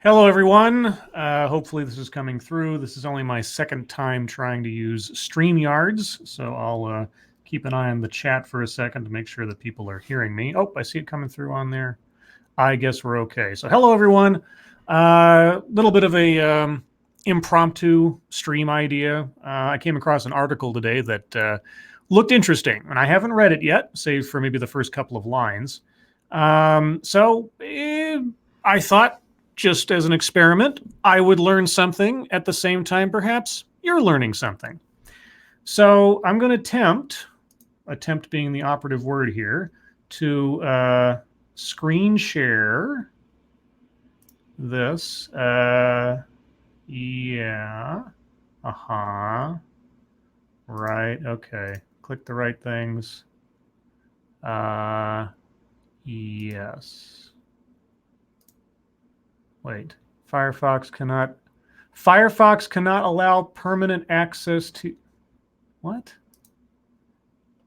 Hello, everyone. Hopefully this is coming through. This is only my second time trying to use StreamYards, so I'll keep an eye on the chat for a second to make sure that people are hearing me. Oh, I see it coming through on there. I guess we're okay. So hello, everyone. Little bit of a impromptu stream idea. I came across an article today that looked interesting, and I haven't read it yet, save for maybe the first couple of lines. I thought, just as an experiment, I would learn something at the same time, perhaps you're learning something. So I'm going to attempt being the operative word here, to screen share this. Yeah. Right. Okay. Click the right things. Yes. Wait. Firefox cannot allow permanent access to... What?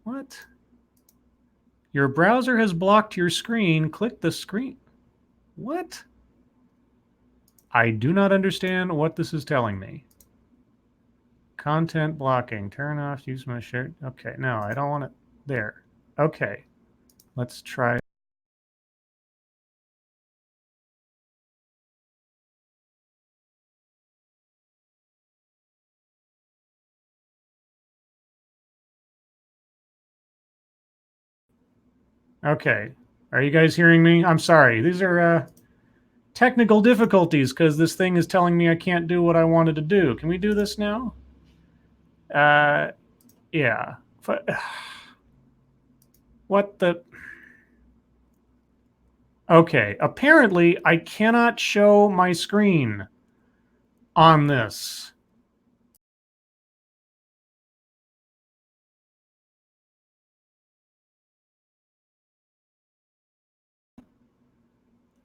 What? Your browser has blocked your screen. Click the screen. What? I do not understand what this is telling me. Content blocking. Turn off. Use my share. Okay, no, I don't want it there. Okay, let's try. Okay, are you guys hearing me? I'm sorry. These are technical difficulties because this thing is telling me I can't do what I wanted to do. Can we do this now? Yeah. What the... Okay, apparently I cannot show my screen on this.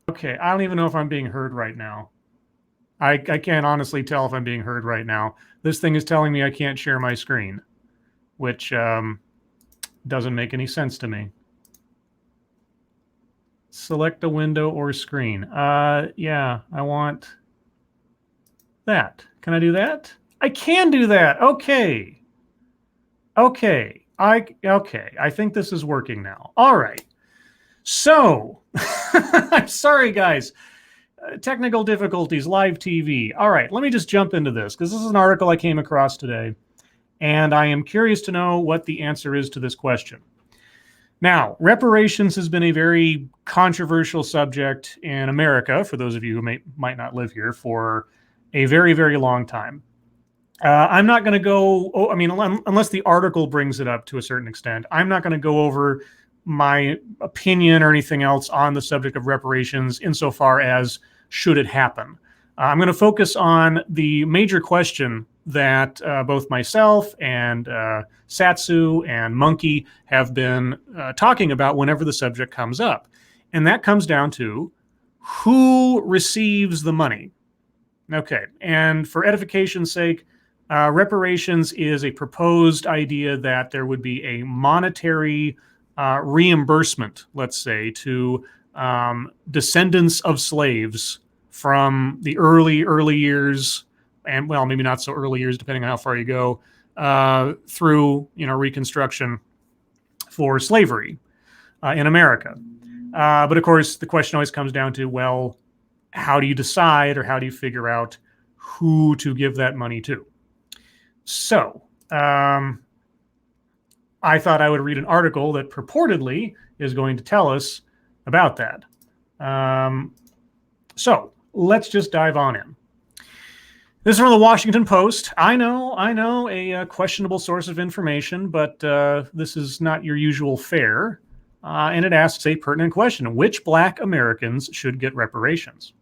Okay, I don't even know if I'm being heard right now. I can't honestly tell if I'm being heard right now. This thing is telling me I can't share my screen, which doesn't make any sense to me. Select a window or screen. Yeah, I want that. Can I do that? I can do that. Okay. Okay. I think this is working now. All right. So, I'm sorry, guys. Technical difficulties, live TV. All right, let me just jump into this because this is an article I came across today, and I am curious to know what the answer is to this question. Now, reparations has been a very controversial subject in America, for those of you who might not live here, for a very, very long time. I'm not going to go, unless the article brings it up to a certain extent, I'm not going to go over my opinion or anything else on the subject of reparations insofar as should it happen. I'm going to focus on the major question that both myself and Satsu and Monkey have been talking about whenever the subject comes up. And that comes down to who receives the money. Okay, and for edification's sake, reparations is a proposed idea that there would be a monetary reimbursement, let's say, to descendants of slaves from the early years, and well, maybe not so early years, depending on how far you go, through Reconstruction for slavery in America. But of course, the question always comes down to, well, how do you decide or how do you figure out who to give that money to? So, I thought I would read an article that purportedly is going to tell us about that. So let's just dive on in. This is from the Washington Post. I know, a questionable source of information, but this is not your usual fare. And it asks a pertinent question: which Black Americans should get reparations?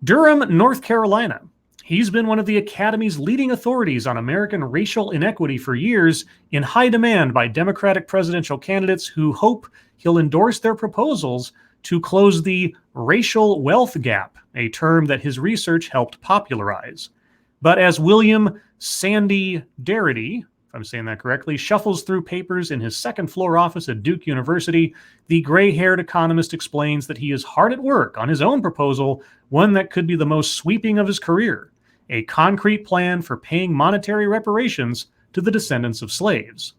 Durham, North Carolina. He's been one of the Academy's leading authorities on American racial inequity for years, in high demand by Democratic presidential candidates who hope he'll endorse their proposals to close the racial wealth gap, a term that his research helped popularize. But as William Sandy Darity, if I'm saying that correctly, shuffles through papers in his second-floor office at Duke University, the gray-haired economist explains that he is hard at work on his own proposal, one that could be the most sweeping of his career, a concrete plan for paying monetary reparations to the descendants of slaves.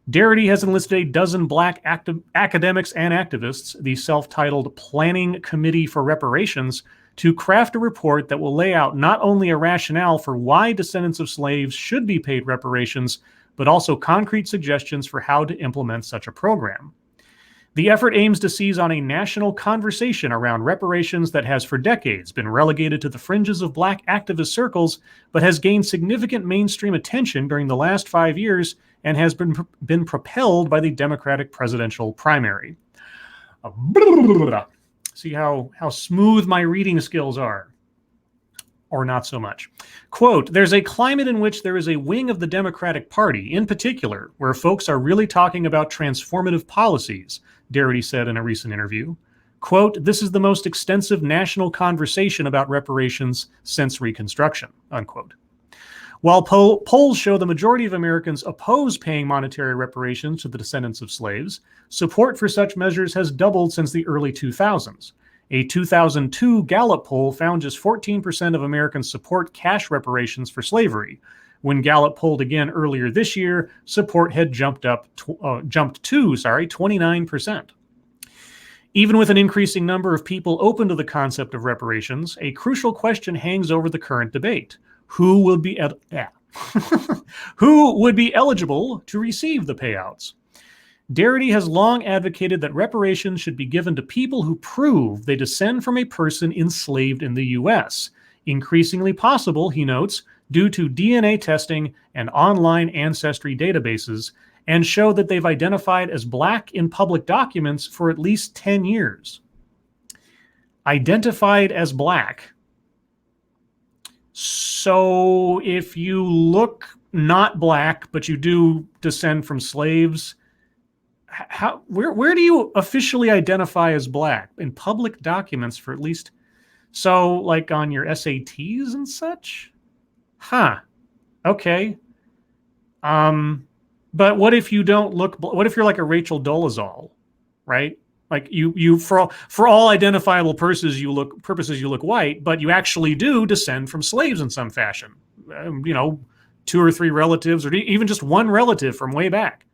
Darity has enlisted a dozen black academics and activists, the self-titled Planning Committee for Reparations, to craft a report that will lay out not only a rationale for why descendants of slaves should be paid reparations, but also concrete suggestions for how to implement such a program. The effort aims to seize on a national conversation around reparations that has for decades been relegated to the fringes of black activist circles, but has gained significant mainstream attention during the last 5 years and has been propelled by the Democratic presidential primary. See how smooth my reading skills are. Or not so much. Quote, there's a climate in which there is a wing of the Democratic Party, in particular, where folks are really talking about transformative policies, Darity said in a recent interview. Quote, this is the most extensive national conversation about reparations since Reconstruction, unquote. While polls show the majority of Americans oppose paying monetary reparations to the descendants of slaves, support for such measures has doubled since the early 2000s. A 2002 Gallup poll found just 14% of Americans support cash reparations for slavery. When Gallup polled again earlier this year, support had jumped to 29%. Even with an increasing number of people open to the concept of reparations, a crucial question hangs over the current debate. Who would be eligible to receive the payouts? Darity has long advocated that reparations should be given to people who prove they descend from a person enslaved in the U.S., increasingly possible, he notes, due to DNA testing and online ancestry databases, and show that they've identified as black in public documents for at least 10 years. Identified as black. So if you look not black, but you do descend from slaves, where do you officially identify as black? In public documents for at least, so like on your SATs and such? Huh. Okay. But what if you don't look, what if you're like a Rachel Dolezal, right? Like you for all identifiable purposes you look white, but you actually do descend from slaves in some fashion. 2 or 3 relatives, or even just one relative from way back.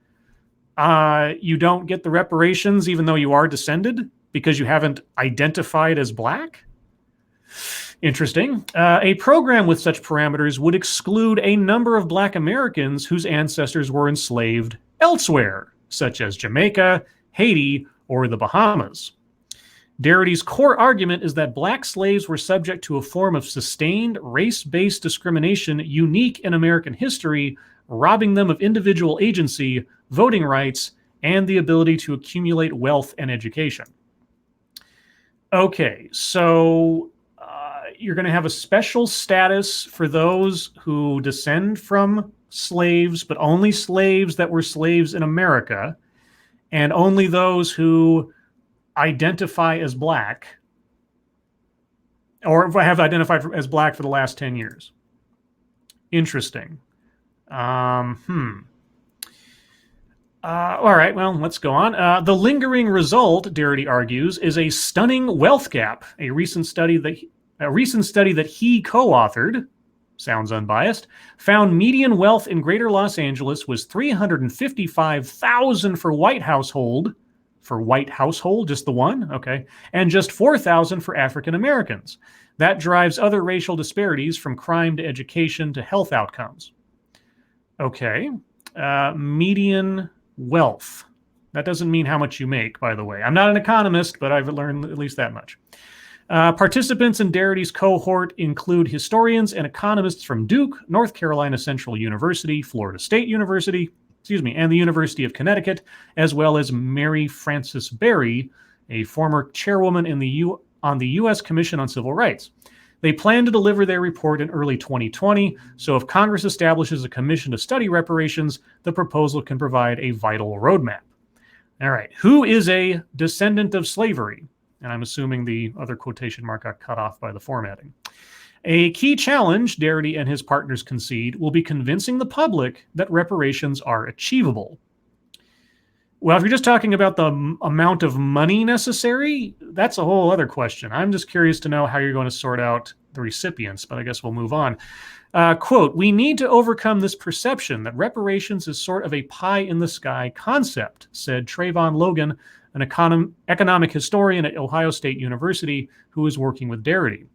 You don't get the reparations even though you are descended because you haven't identified as black? Interesting. A program with such parameters would exclude a number of black Americans whose ancestors were enslaved elsewhere, such as Jamaica, Haiti, or the Bahamas. Darity's core argument is that black slaves were subject to a form of sustained race-based discrimination unique in American history, robbing them of individual agency, voting rights, and the ability to accumulate wealth and education. Okay, so you're going to have a special status for those who descend from slaves, but only slaves that were slaves in America, and only those who identify as black or have identified as black for the last 10 years. Interesting. All right, well, let's go on. The lingering result, Darity argues, is a stunning wealth gap. A recent study that he co-authored, sounds unbiased, found median wealth in Greater Los Angeles was $355,000 for white household, just the one, okay, and just $4,000 for African Americans. That drives other racial disparities from crime to education to health outcomes. Okay, median wealth. That doesn't mean how much you make, by the way. I'm not an economist, but I've learned at least that much. Participants in Darity's cohort include historians and economists from Duke, North Carolina Central University, Florida State University, and the University of Connecticut, as well as Mary Frances Berry, a former chairwoman on the U.S. Commission on Civil Rights. They plan to deliver their report in early 2020, so if Congress establishes a commission to study reparations, the proposal can provide a vital roadmap. All right, who is a descendant of slavery? And I'm assuming the other quotation mark got cut off by the formatting. A key challenge, Darity and his partners concede, will be convincing the public that reparations are achievable. Well, if you're just talking about the amount of money necessary, that's a whole other question. I'm just curious to know how you're going to sort out the recipients, but I guess we'll move on. Quote, we need to overcome this perception that reparations is sort of a pie-in-the-sky concept, said Trayvon Logan, an economic historian at Ohio State University who is working with Darity.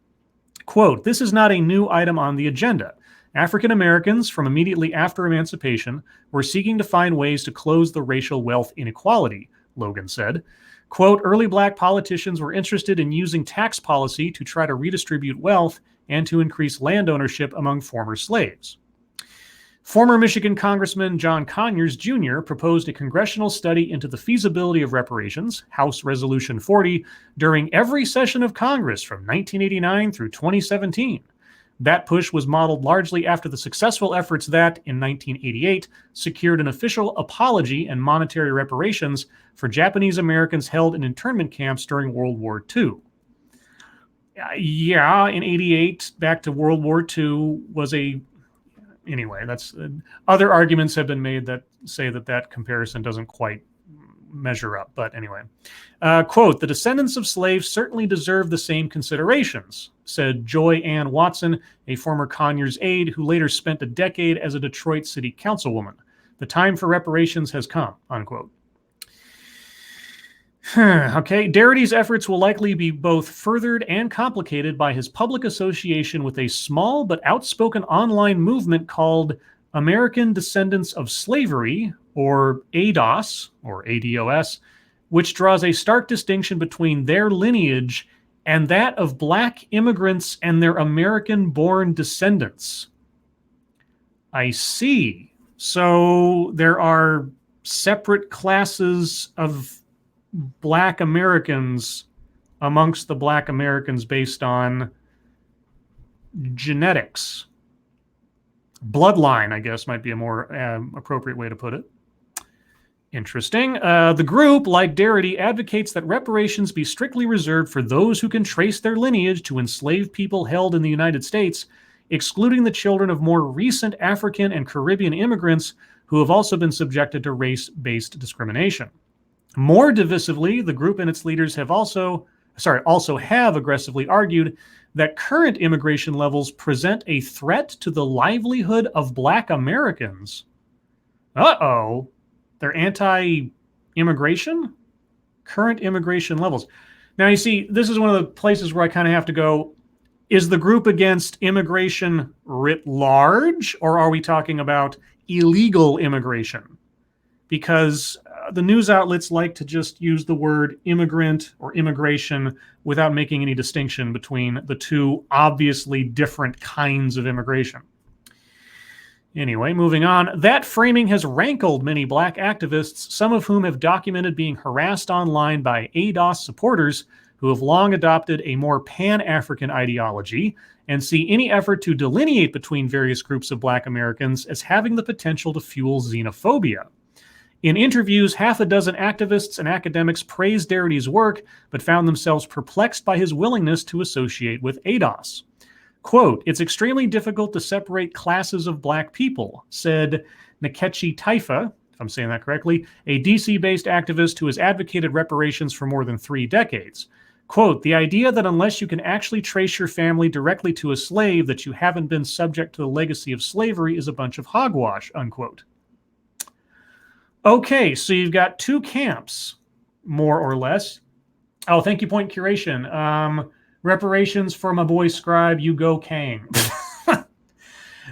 Quote, this is not a new item on the agenda. African Americans, from immediately after emancipation, were seeking to find ways to close the racial wealth inequality, Logan said. Quote, early black politicians were interested in using tax policy to try to redistribute wealth and to increase land ownership among former slaves. Former Michigan Congressman John Conyers Jr. proposed a congressional study into the feasibility of reparations, House Resolution 40, during every session of Congress from 1989 through 2017. That push was modeled largely after the successful efforts that, in 1988, secured an official apology and monetary reparations for Japanese Americans held in internment camps during World War II. Yeah, in 88, back to World War II was a... Anyway, that's other arguments have been made that say that comparison doesn't quite measure up. But anyway, quote, the descendants of slaves certainly deserve the same considerations, said Joy Ann Watson, a former Conyers aide who later spent a decade as a Detroit city councilwoman. The time for reparations has come, unquote. Okay, Darity's efforts will likely be both furthered and complicated by his public association with a small but outspoken online movement called American Descendants of Slavery, or ADOS, or ADOS, which draws a stark distinction between their lineage and that of black immigrants and their American-born descendants. I see. So there are separate classes of black Americans amongst the black Americans based on genetics. Bloodline, I guess, might be a more appropriate way to put it. Interesting. The group, like Darity, advocates that reparations be strictly reserved for those who can trace their lineage to enslaved people held in the United States, excluding the children of more recent African and Caribbean immigrants who have also been subjected to race-based discrimination. More divisively, the group and its leaders have also have aggressively argued that current immigration levels present a threat to the livelihood of black Americans. Uh-oh. They're anti-immigration? Current immigration levels. Now, you see, this is one of the places where I kind of have to go, is the group against immigration writ large, or are we talking about illegal immigration? Because the news outlets like to just use the word immigrant or immigration without making any distinction between the two obviously different kinds of immigration. Anyway, moving on. That framing has rankled many black activists, some of whom have documented being harassed online by ADOS supporters who have long adopted a more pan-African ideology and see any effort to delineate between various groups of black Americans as having the potential to fuel xenophobia. In interviews, half a dozen activists and academics praised Darity's work, but found themselves perplexed by his willingness to associate with ADOS. Quote, it's extremely difficult to separate classes of black people, said Nkechi Taifa, if I'm saying that correctly, a DC-based activist who has advocated reparations for more than 3 decades. Quote, the idea that unless you can actually trace your family directly to a slave, that you haven't been subject to the legacy of slavery is a bunch of hogwash, unquote. Okay, so you've got 2 camps, more or less. Oh, thank you, Point Curation. Reparations for my boy Scribe, you go Kang.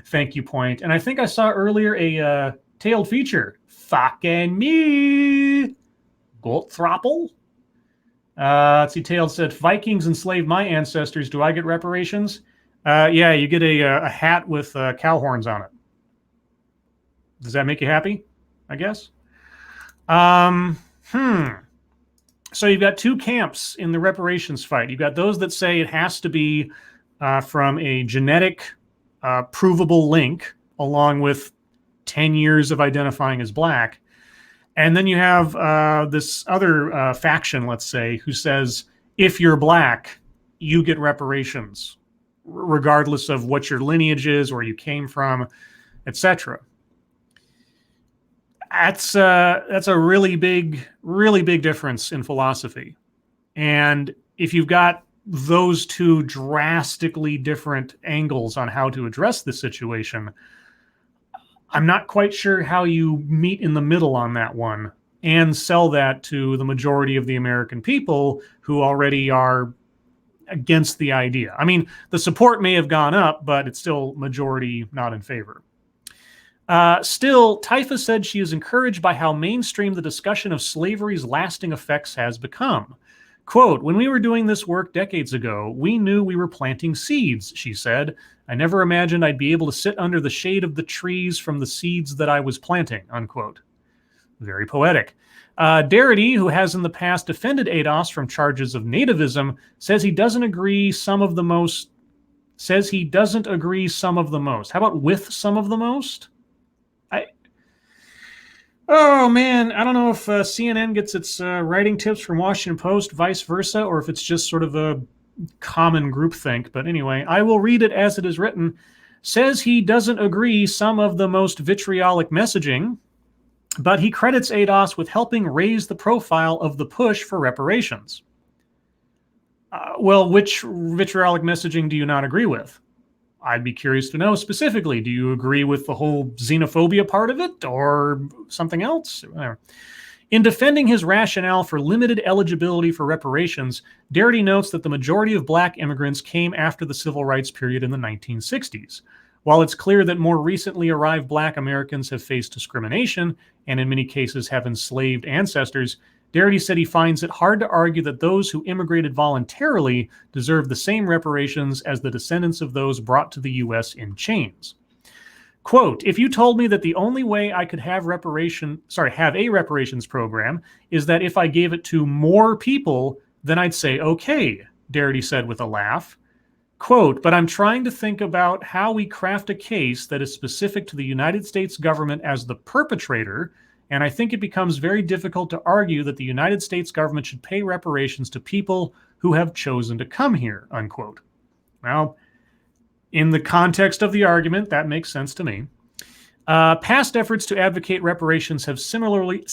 Thank you, Point. And I think I saw earlier a tailed feature. Fucking me. Goldthroppel. Let's see, Tailed said, Vikings enslaved my ancestors. Do I get reparations? Yeah, you get a hat with cow horns on it. Does that make you happy? I guess. So you've got 2 camps in the reparations fight. You've got those that say it has to be from a genetic provable link along with 10 years of identifying as black. And then you have this other faction, let's say, who says, if you're black, you get reparations. regardless of what your lineage is, where you came from, etc. That's a really big difference in philosophy. And if you've got those two drastically different angles on how to address the situation, I'm not quite sure how you meet in the middle on that one and sell that to the majority of the American people who already are against the idea. I mean, the support may have gone up, but it's still majority not in favor. Still, Taifa said she is encouraged by how mainstream the discussion of slavery's lasting effects has become. Quote, "When we were doing this work decades ago, we knew we were planting seeds," she said. "I never imagined I'd be able to sit under the shade of the trees from the seeds that I was planting," unquote. Very poetic. Darity, who has in the past defended ADOS from charges of nativism, says he doesn't agree some of the most. How about with some of the most? Oh man, I don't know if CNN gets its writing tips from Washington Post, vice versa, or if it's just sort of a common groupthink. But anyway, I will read it as it is written. Says he doesn't agree some of the most vitriolic messaging, but he credits ADOS with helping raise the profile of the push for reparations. Well, which vitriolic messaging do you not agree with? I'd be curious to know specifically. Do you agree with the whole xenophobia part of it or something else? In defending his rationale for limited eligibility for reparations, Darity notes that the majority of black immigrants came after the civil rights period in the 1960s. While it's clear that more recently arrived black Americans have faced discrimination and in many cases have enslaved ancestors, Darity said he finds it hard to argue that those who immigrated voluntarily deserve the same reparations as the descendants of those brought to the U.S. in chains. Quote, "If you told me that the only way I could have a reparations program is that if I gave it to more people, then I'd say okay," Darity said with a laugh. Quote, "But I'm trying to think about how we craft a case that is specific to the United States government as the perpetrator, and I think it becomes very difficult to argue that the United States government should pay reparations to people who have chosen to come here," unquote. Well, in the context of the argument, that makes sense to me. Past efforts to advocate reparations have similarly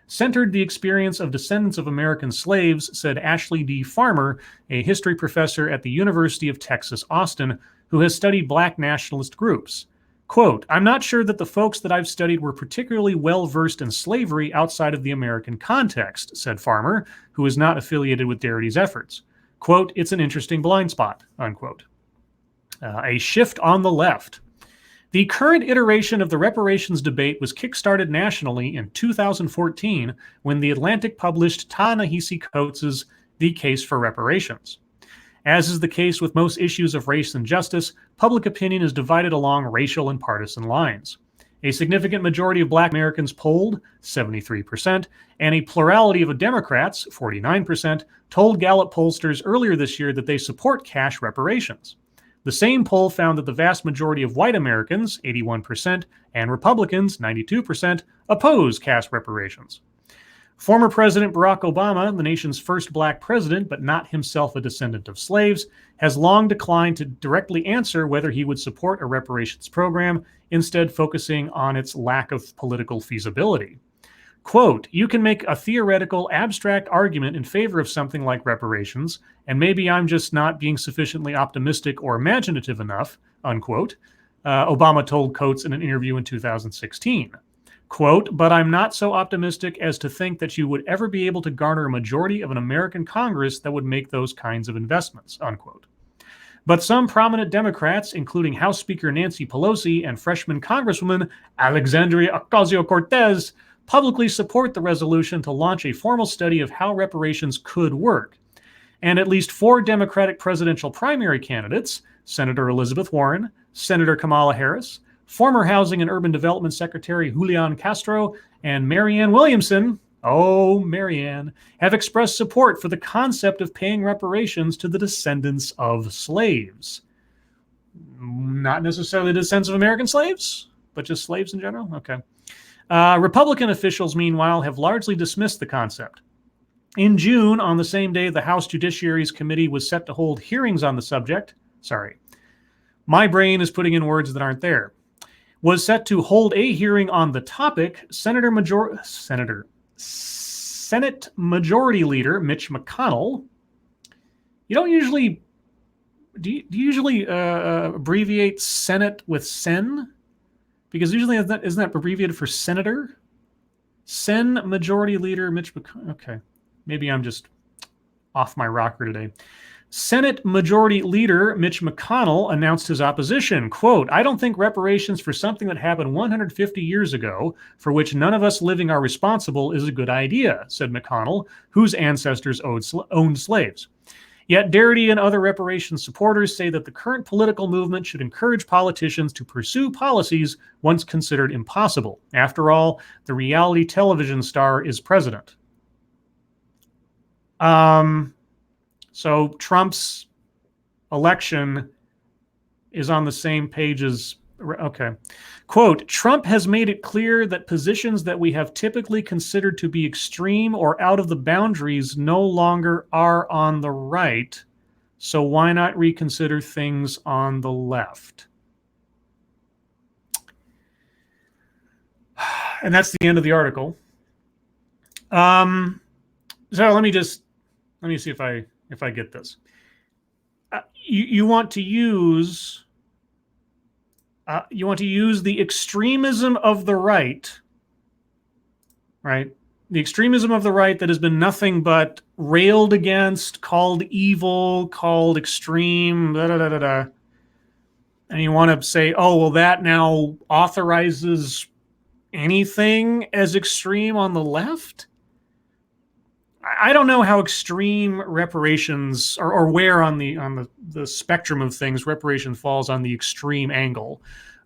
centered the experience of descendants of American slaves, said Ashley D. Farmer, a history professor at the University of Texas, Austin, who has studied black nationalist groups. Quote, "I'm not sure that the folks that I've studied were particularly well-versed in slavery outside of the American context," said Farmer, who is not affiliated with Darity's efforts. Quote, "It's an interesting blind spot," unquote. A shift on the left. The current iteration of the reparations debate was kickstarted nationally in 2014 when The Atlantic published Ta-Nehisi Coates' The Case for Reparations. As is the case with most issues of race and justice, public opinion is divided along racial and partisan lines. A significant majority of black Americans polled, 73%, and a plurality of Democrats, 49%, told Gallup pollsters earlier this year that they support cash reparations. The same poll found that the vast majority of white Americans, 81%, and Republicans, 92%, oppose cash reparations. Former President Barack Obama, the nation's first black president, but not himself a descendant of slaves, has long declined to directly answer whether he would support a reparations program, instead focusing on its lack of political feasibility. Quote, "You can make a theoretical, abstract argument in favor of something like reparations, and maybe I'm just not being sufficiently optimistic or imaginative enough," unquote, Obama told Coates in an interview in 2016. Quote, "But I'm not so optimistic as to think that you would ever be able to garner a majority of an American Congress that would make those kinds of investments," unquote. But some prominent Democrats, including House Speaker Nancy Pelosi and freshman Congresswoman Alexandria Ocasio-Cortez, publicly support the resolution to launch a formal study of how reparations could work. And at least 4 Democratic presidential primary candidates, Senator Elizabeth Warren, Senator Kamala Harris, former Housing and Urban Development Secretary Julian Castro, and Marianne Williamson, have expressed support for the concept of paying reparations to the descendants of slaves. Not necessarily the descendants of American slaves, but just slaves in general? Okay. Republican officials, meanwhile, have largely dismissed the concept. In June, on the same day the House Judiciary's committee was set to hold hearings on the subject, sorry, my brain is putting in words that aren't there, was set to hold a hearing on the topic, Senate Majority Leader Mitch McConnell. You don't usually, do you usually abbreviate Senate with Sen? Because usually isn't that abbreviated for Senator? Sen Majority Leader Mitch McConnell. Okay, maybe I'm just off my rocker today. Senate Majority Leader Mitch McConnell announced his opposition. Quote, "I don't think reparations for something that happened 150 years ago, for which none of us living are responsible, is a good idea," said McConnell, whose ancestors owned slaves. Yet Darity and other reparations supporters say that the current political movement should encourage politicians to pursue policies once considered impossible. After all, the reality television star is president. So Trump's election is on the same page as, okay. Quote, "Trump has made it clear that positions that we have typically considered to be extreme or out of the boundaries no longer are on the right. So why not reconsider things on the left?" And that's the end of the article. So let me see if I get this. You want to use the extremism of the right, right? The extremism of the right that has been nothing but railed against, called evil, called extreme, da da da da da. And you want to say, oh, well, that now authorizes anything as extreme on the left? I don't know how extreme reparations, or where on the spectrum of things reparations falls on the extreme angle.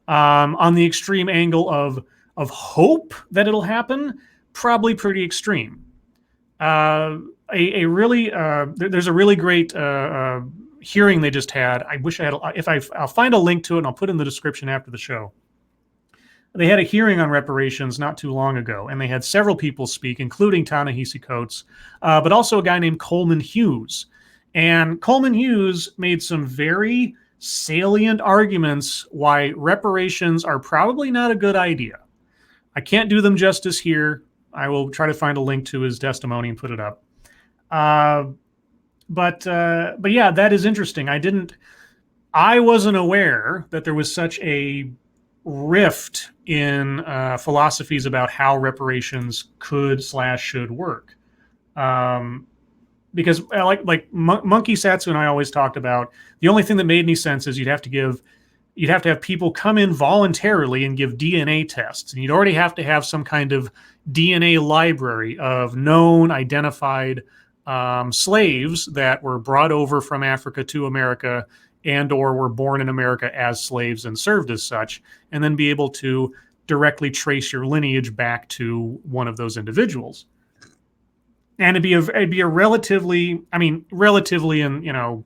On the extreme angle of hope that it'll happen, probably pretty extreme. There's a really great hearing they just had. I wish I had. I'll find a link to it and I'll put it in the description after the show. They had a hearing on reparations not too long ago, and they had several people speak, including Ta-Nehisi Coates, but also a guy named Coleman Hughes. And Coleman Hughes made some very salient arguments why reparations are probably not a good idea. I can't do them justice here. I will try to find a link to his testimony and put it up. But yeah, that is interesting. I wasn't aware that there was such a rift in philosophies about how reparations should work. Because like Monkey Satsu and I always talked about, the only thing that made any sense is you'd have to have people come in voluntarily and give DNA tests. And you'd already have to have some kind of DNA library of known, identified slaves that were brought over from Africa to America and or were born in America as slaves and served as such, and then be able to directly trace your lineage back to one of those individuals. And it'd be a relatively in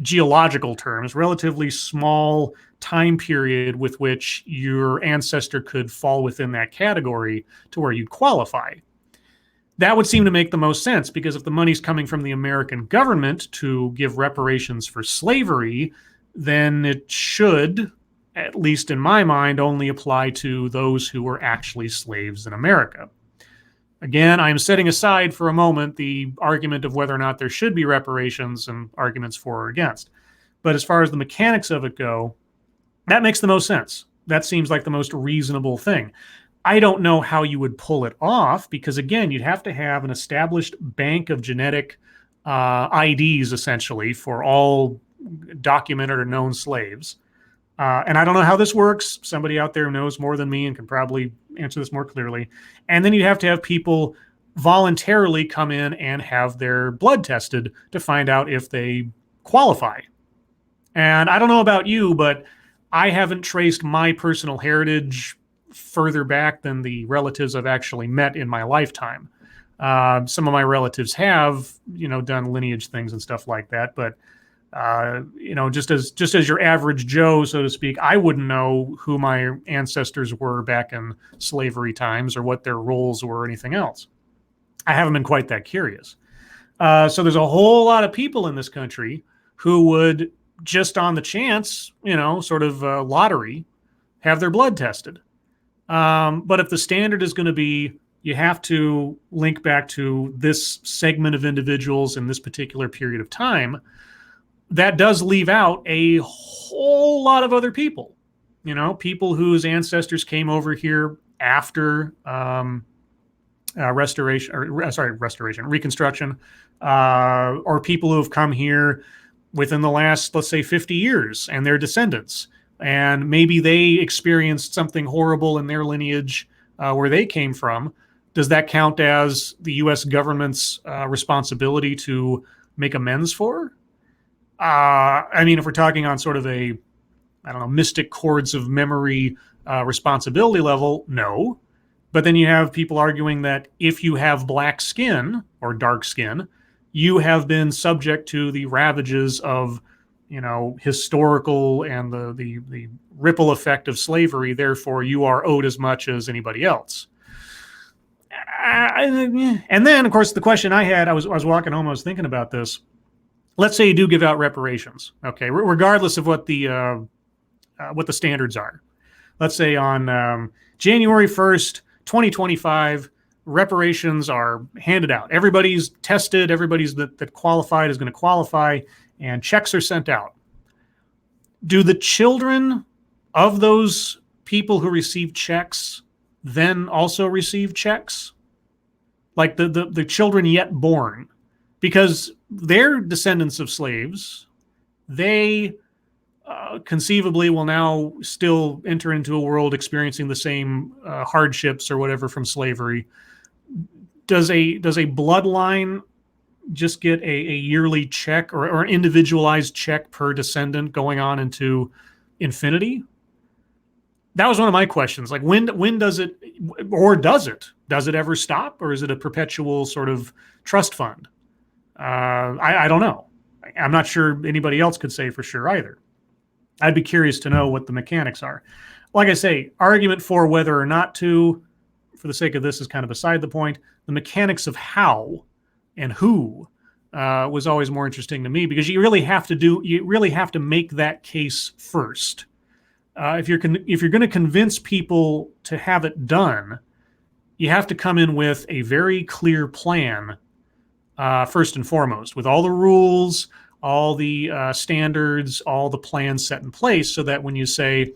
geological terms, relatively small time period with which your ancestor could fall within that category to where you'd qualify. That would seem to make the most sense, because if the money's coming from the American government to give reparations for slavery, then it should, at least in my mind, only apply to those who were actually slaves in America. Again, I'm setting aside for a moment the argument of whether or not there should be reparations and arguments for or against. But as far as the mechanics of it go, that makes the most sense. That seems like the most reasonable thing. I don't know how you would pull it off, because, again, you'd have to have an established bank of genetic IDs, essentially, for all documented or known slaves. And I don't know how this works. Somebody out there knows more than me and can probably answer this more clearly. And then you'd have to have people voluntarily come in and have their blood tested to find out if they qualify. And I don't know about you, but I haven't traced my personal heritage further back than the relatives I've actually met in my lifetime. Some of my relatives have, done lineage things and stuff like that. But, just as your average Joe, so to speak, I wouldn't know who my ancestors were back in slavery times or what their roles were or anything else. I haven't been quite that curious. So there's a whole lot of people in this country who would just on the chance, sort of lottery, have their blood tested. But if the standard is going to be you have to link back to this segment of individuals in this particular period of time, that does leave out a whole lot of other people. People whose ancestors came over here after Reconstruction, or people who have come here within the last, let's say, 50 years and their descendants. And maybe they experienced something horrible in their lineage where they came from. Does that count as the U.S. government's responsibility to make amends for? If we're talking on sort of a, mystic chords of memory responsibility level, no. But then you have people arguing that if you have black skin or dark skin, you have been subject to the ravages of, historical and the ripple effect of slavery. Therefore, you are owed as much as anybody else. And then, of course, the question I had, I was walking home, I was thinking about this. Let's say you do give out reparations, okay, regardless of what the standards are. Let's say on January 1st, 2025, reparations are handed out. Everybody's tested. Everybody's that qualified is going to qualify, and checks are sent out. Do the children of those people who receive checks then also receive checks? Like the children yet born? Because they're descendants of slaves. They conceivably will now still enter into a world experiencing the same hardships or whatever from slavery. Does a bloodline just get a yearly check or an individualized check per descendant going on into infinity? That was one of my questions. Like when does it, or does it ever stop, or is it a perpetual sort of trust fund? I don't know. I'm not sure anybody else could say for sure either. I'd be curious to know what the mechanics are. Like I say, argument for whether or not to, for the sake of this, is kind of beside the point. The mechanics of how and who was always more interesting to me, because you really have to make that case first. If you're going to convince people to have it done, you have to come in with a very clear plan, first and foremost, with all the rules, all the standards, all the plans set in place, so that when you say,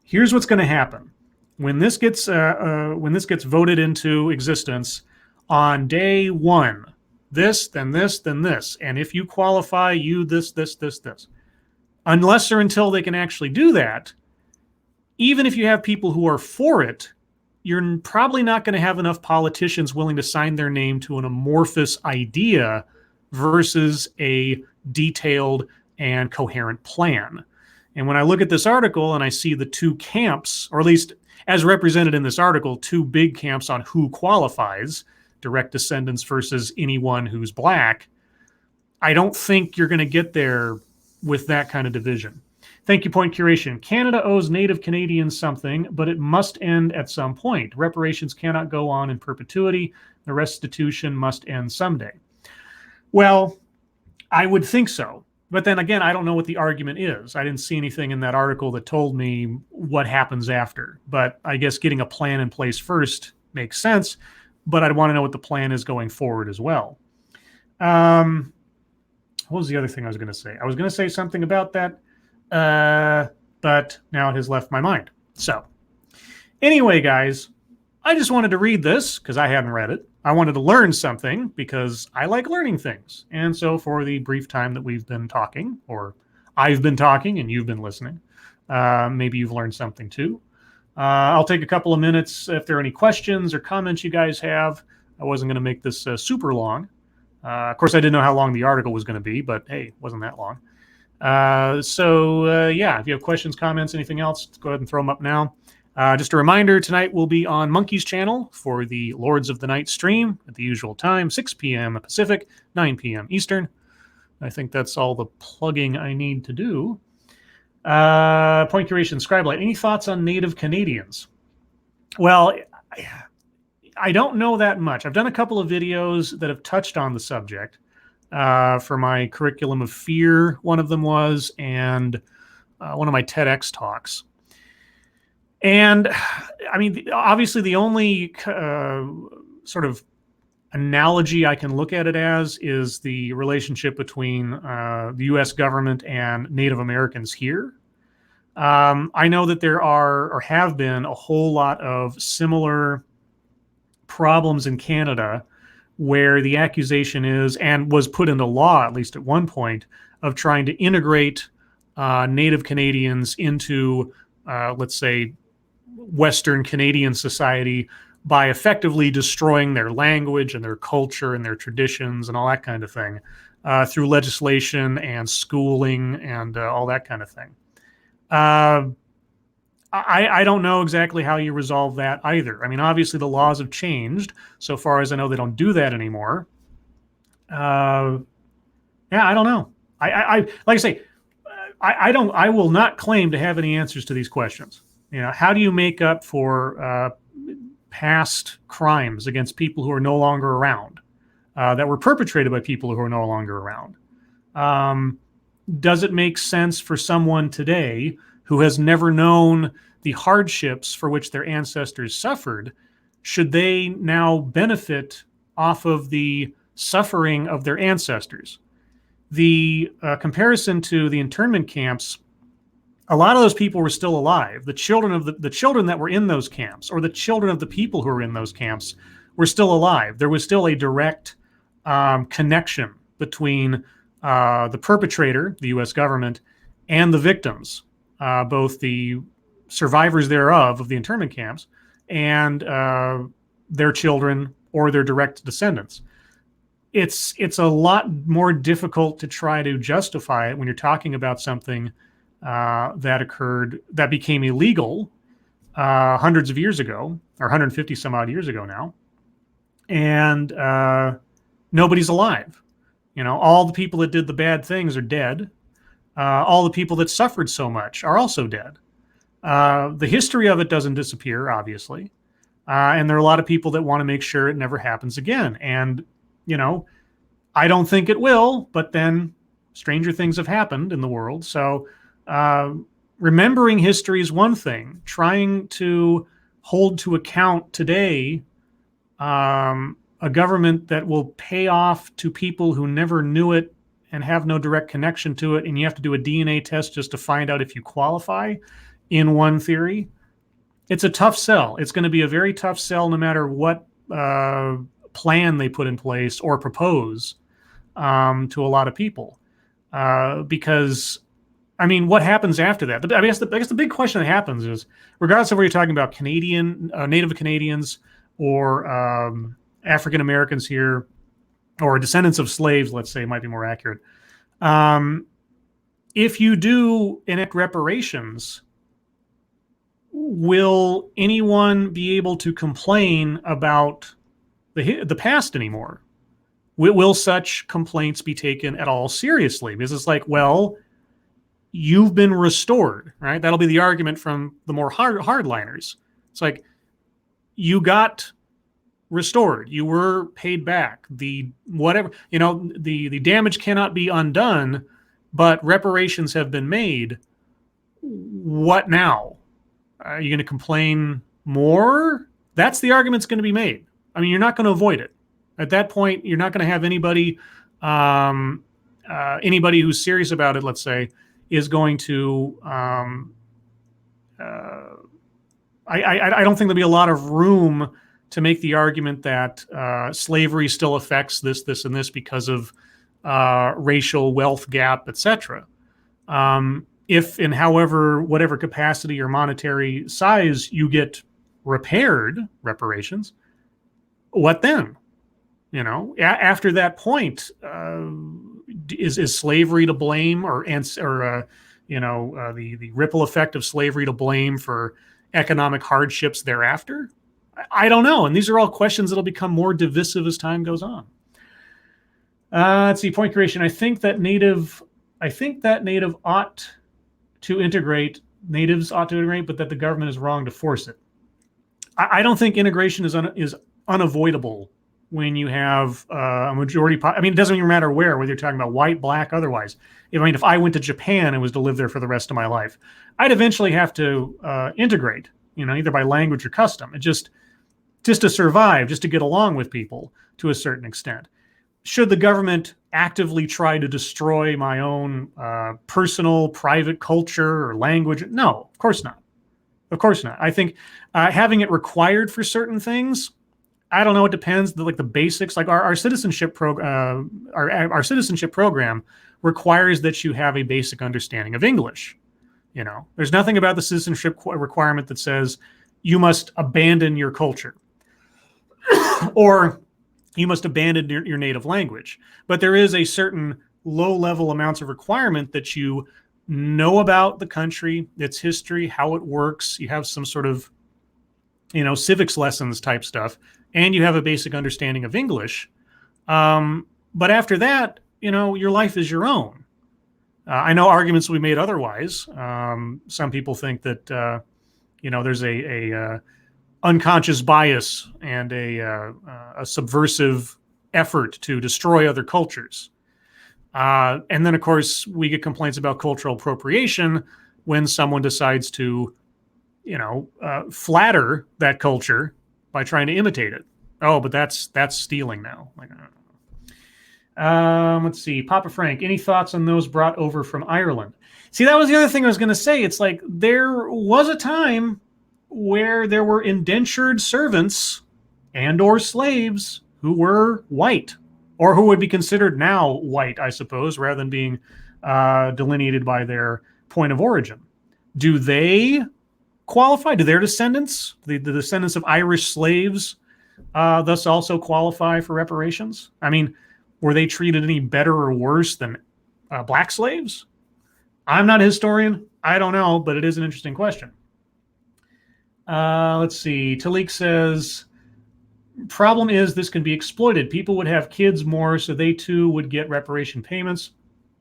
here's what's going to happen when this gets voted into existence on day one, this, then this, then this, and if you qualify, you this, unless or until they can actually do that, even if you have people who are for it, you're probably not going to have enough politicians willing to sign their name to an amorphous idea versus a detailed and coherent plan. And when I look at this article and I see the two camps, or at least as represented in this article, two big camps on who qualifies, direct descendants versus anyone who's black, I don't think you're going to get there with that kind of division. Thank you, Point Curation. Canada owes Native Canadians something, but it must end at some point. Reparations cannot go on in perpetuity. The restitution must end someday. Well, I would think so. But then again, I don't know what the argument is. I didn't see anything in that article that told me what happens after. But I guess getting a plan in place first makes sense. But I'd want to know what the plan is going forward as well. What was the other thing I was going to say? I was going to say something about that. But now it has left my mind. So anyway, guys, I just wanted to read this because I hadn't read it. I wanted to learn something because I like learning things. And so for the brief time that we've been talking, or I've been talking and you've been listening, maybe you've learned something too. I'll take a couple of minutes if there are any questions or comments you guys have. I wasn't going to make this super long. Of course, I didn't know how long the article was going to be, but hey, it wasn't that long. Yeah, if you have questions, comments, anything else, go ahead and throw them up now. Just a reminder, tonight we'll be on Monkey's channel for the Lords of the Night stream at the usual time, 6 p.m. Pacific, 9 p.m. Eastern. I think that's all the plugging I need to do. Point Curation, Scribe, any thoughts on Native Canadians? Well, I don't know that much. I've done a couple of videos that have touched on the subject for my curriculum of fear. One of them was, and one of my TEDx talks. And I mean, obviously, the only sort of analogy I can look at it as is the relationship between the U.S. government and Native Americans here. I know that there are or have been a whole lot of similar problems in Canada where the accusation is, and was put into law at least at one point, of trying to integrate Native Canadians into, let's say, Western Canadian society by effectively destroying their language and their culture and their traditions and all that kind of thing through legislation and schooling and all that kind of thing. I don't know exactly how you resolve that either. I mean, obviously the laws have changed. So far as I know, they don't do that anymore. Yeah, I don't know. I like I say, I will not claim to have any answers to these questions. You know, how do you make up for past crimes against people who are no longer around, that were perpetrated by people who are no longer around? Does it make sense for someone today who has never known the hardships for which their ancestors suffered? Should they now benefit off of the suffering of their ancestors? The comparison to the internment camps, a lot of those people were still alive. The children of the children that were in those camps, or the children of the people who were in those camps, were still alive. There was still a direct connection between the perpetrator, the U.S. government, and the victims, both the survivors thereof of the internment camps and their children or their direct descendants. It's a lot more difficult to try to justify it when you're talking about something that occurred, that became illegal hundreds of years ago, or 150 some odd years ago now, and nobody's alive. You know, all the people that did the bad things are dead. All the people that suffered so much are also dead. The history of it doesn't disappear, obviously. And there are a lot of people that want to make sure it never happens again. And, you know, I don't think it will, but then stranger things have happened in the world. So remembering history is one thing. Trying to hold to account today a government that will pay off to people who never knew it and have no direct connection to it, and you have to do a DNA test just to find out if you qualify, in one theory, it's a tough sell. It's going to be a very tough sell no matter what plan they put in place or propose to a lot of people. Because, I mean, what happens after that? I guess the big question that happens is, regardless of whether you're talking about Canadian, Native Canadians, or African Americans here, or descendants of slaves, let's say, might be more accurate. If you do enact reparations, will anyone be able to complain about the past anymore? Will such complaints be taken at all seriously? Because it's like, well, you've been restored, right? That'll be the argument from the more hardliners. It's like, you got restored, you were paid back, the whatever, you know, the damage cannot be undone, but reparations have been made. What now? Are you going to complain more? That's the argument's going to be made. I mean, you're not going to avoid it. At that point, you're not going to have anybody who's serious about it, let's say, is going to I don't think there'll be a lot of room to make the argument that slavery still affects this, and this because of racial wealth gap, etc. If in whatever capacity or monetary size you get reparations, what then? You know, after that point, is slavery to blame, or the ripple effect of slavery to blame for economic hardships thereafter? I don't know. And these are all questions that'll become more divisive as time goes on. Let's see, point creation. I think that natives ought to integrate, but that the government is wrong to force it. I don't think integration is unavoidable when you have a majority. I mean, it doesn't even matter whether you're talking about white, black, otherwise. If I went to Japan and was to live there for the rest of my life, I'd eventually have to integrate, either by language or custom. It just to survive, just to get along with people to a certain extent. Should the government actively try to destroy my own personal, private culture or language? No, of course not. Of course not. I think having it required for certain things, I don't know. It depends. Like the basics, like our citizenship our citizenship program requires that you have a basic understanding of English. There's nothing about the citizenship requirement that says you must abandon your culture or you must abandon your native language. But there is a certain low-level amounts of requirement that you know about the country, its history, how it works. You have some sort of, civics lessons type stuff, and you have a basic understanding of English. But after that, your life is your own. I know arguments will be made otherwise. Some people think that, there's a unconscious bias and a subversive effort to destroy other cultures. And then, of course, we get complaints about cultural appropriation when someone decides to, flatter that culture by trying to imitate it. Oh, but that's stealing now. Let's see. Papa Frank, any thoughts on those brought over from Ireland? See, that was the other thing I was going to say. It's like there was a time where there were indentured servants and or slaves who were white, or who would be considered now white, I suppose, rather than being delineated by their point of origin. Do they qualify? Do their descendants, the descendants of Irish slaves, thus also qualify for reparations? I mean, were they treated any better or worse than black slaves? I'm not a historian. I don't know, but it is an interesting question. Let's see. Talik says, problem is this can be exploited. People would have kids more, so they too would get reparation payments,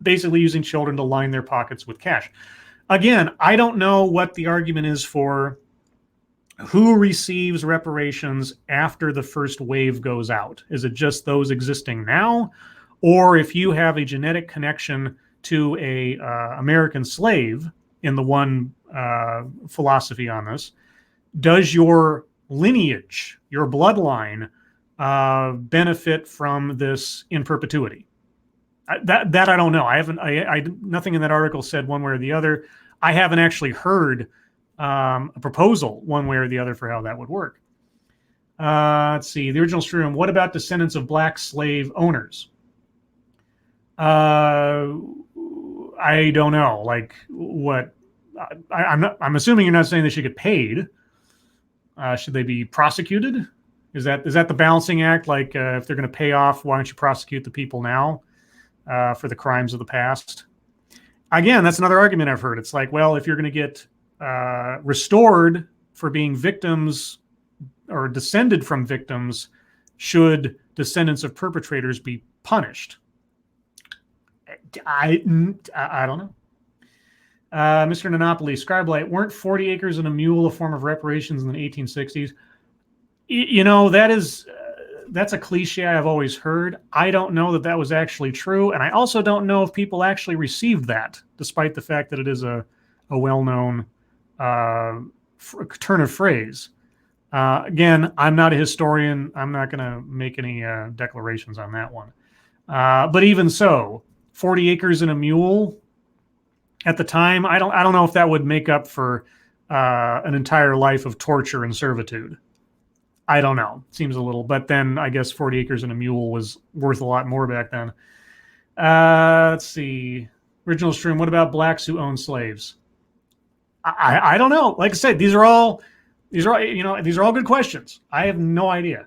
basically using children to line their pockets with cash. Again, I don't know what the argument is for who receives reparations after the first wave goes out. Is it just those existing now? Or if you have a genetic connection to a American slave in the one philosophy on this, does your lineage, your bloodline, benefit from this in perpetuity? That I don't know. Nothing in that article said one way or the other. I haven't actually heard a proposal one way or the other for how that would work. Let's see. The original stream. What about descendants of black slave owners? I don't know. Like what? I'm assuming you're not saying they should get paid. Should they be prosecuted? Is that the balancing act? Like if they're going to pay off, why don't you prosecute the people now for the crimes of the past? Again, that's another argument I've heard. It's like, well, if you're going to get restored for being victims or descended from victims, should descendants of perpetrators be punished? I don't know. Mr. Monopoly, Scribe Light, weren't 40 acres and a mule a form of reparations in the 1860s? That's a cliche I've always heard. I don't know that was actually true, and I also don't know if people actually received that, despite the fact that it is a well-known turn of phrase. Again, I'm not a historian. I'm not going to make any declarations on that one. But even so, 40 acres and a mule at the time, I don't know if that would make up for an entire life of torture and servitude. I don't know. Seems a little, but then I guess 40 acres and a mule was worth a lot more back then. Let's see. Original stream. What about blacks who own slaves? I don't know. Like I said, these are all good questions. I have no idea.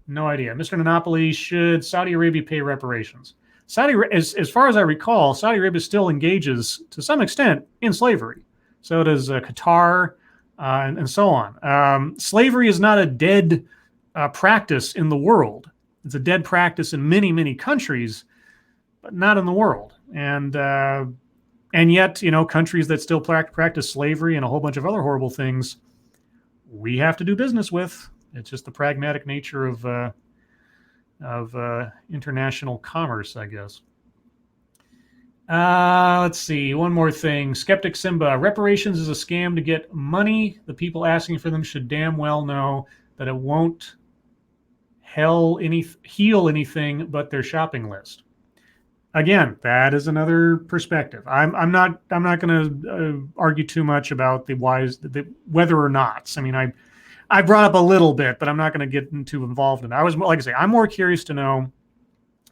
No idea. Mr. Monopoly, should Saudi Arabia pay reparations? As far as I recall, Saudi Arabia still engages to some extent in slavery. So does Qatar and so on. Slavery is not a dead practice in the world. It's a dead practice in many, many countries, but not in the world. And yet, countries that still practice slavery and a whole bunch of other horrible things, we have to do business with. It's just the pragmatic nature of international commerce, I guess. Let's see. One more thing. Skeptic Simba. Reparations is a scam to get money. The people asking for them should damn well know that it won't heal anything but their shopping list. Again, that is another perspective. I'm not going to argue too much about the whether or nots. I mean, I brought up a little bit, but I'm not going to get too involved in it. I was, like I say, I'm more curious to know,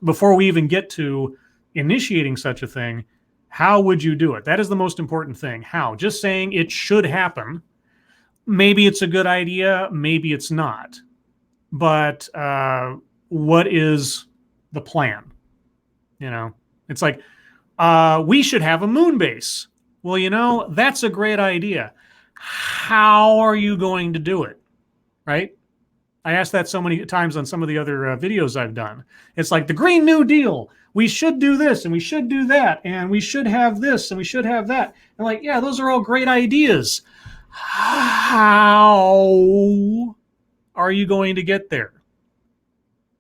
before we even get to initiating such a thing, how would you do it? That is the most important thing. How? Just saying it should happen. Maybe it's a good idea, maybe it's not. But what is the plan? You know, it's like, we should have a moon base. Well, you know, that's a great idea. How are you going to do it? Right? I asked that so many times on some of the other videos I've done. It's like the Green New Deal. We should do this and we should do that and we should have this and we should have that. And like, yeah, those are all great ideas. How are you going to get there?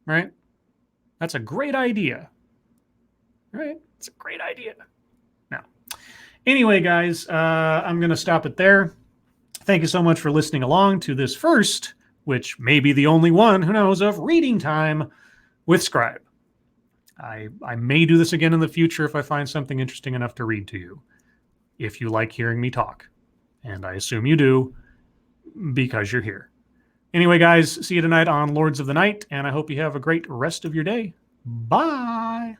Right? That's a great idea. Right? It's a great idea. Now, anyway, guys, I'm going to stop it there. Thank you so much for listening along to this first, which may be the only one, who knows, of reading time with Scribe. I may do this again in the future if I find something interesting enough to read to you, if you like hearing me talk. And I assume you do, because you're here. Anyway, guys, see you tonight on Lords of the Night, and I hope you have a great rest of your day. Bye!